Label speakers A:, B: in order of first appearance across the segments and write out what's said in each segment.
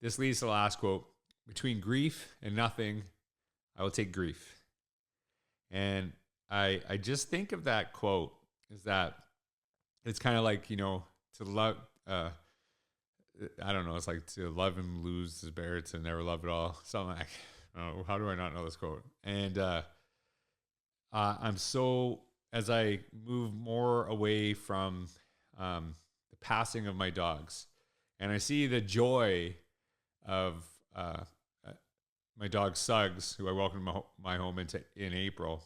A: this leads to the last quote. Between grief and nothing, I will take grief. And I just think of that quote is that it's kind of like, to love, I don't know, it's like to love and lose is better to never love at all. Something like, oh, how do I not know this quote? And I'm so, as I move more away from the passing of my dogs, and I see the joy of my dog Suggs, who I welcomed my home in April,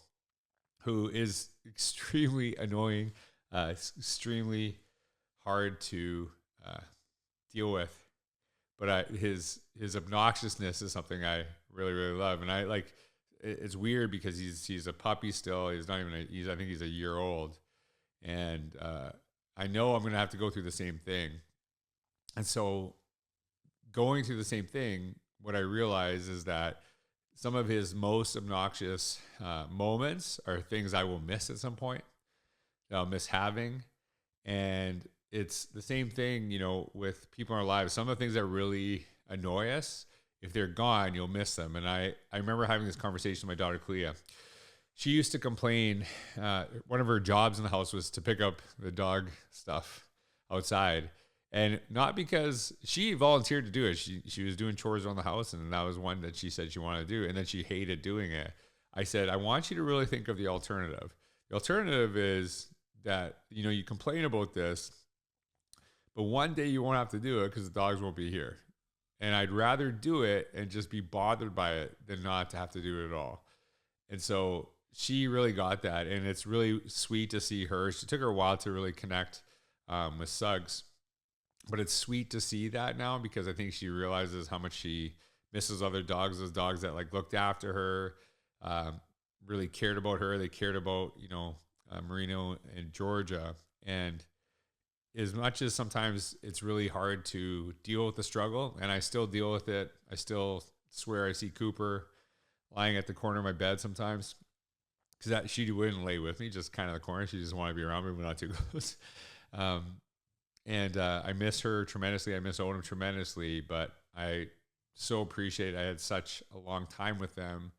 A: who is extremely annoying, extremely hard to deal with, but his obnoxiousness is something I really, really love. And I like, it's weird because he's a puppy still. He's not even I think he's a year old, and I know I'm gonna have to go through the same thing. And so going through the same thing, what I realize is that some of his most obnoxious moments are things I will miss at some point, that I'll miss having. And it's the same thing, with people in our lives. Some of the things that really annoy us, if they're gone, you'll miss them. And I remember having this conversation with my daughter, Clea. She used to complain. One of her jobs in the house was to pick up the dog stuff outside. And not because she volunteered to do it. She was doing chores around the house, and that was one that she said she wanted to do. And then she hated doing it. I said, I want you to really think of the alternative. The alternative is that, you complain about this, but one day you won't have to do it because the dogs won't be here. And I'd rather do it and just be bothered by it than not to have to do it at all. And so she really got that. And it's really sweet to see her. She took her a while to really connect with Suggs. But it's sweet to see that now, because I think she realizes how much she misses other dogs, those dogs that like looked after her, really cared about her. They cared about, Marino and Georgia. And as much as sometimes it's really hard to deal with the struggle, and I still deal with it. I still swear I see Cooper lying at the corner of my bed sometimes, because she wouldn't lay with me, just kind of the corner. She just wanted to be around me, but not too close. And I miss her tremendously. I miss Odom tremendously, but I so appreciate I had such a long time with them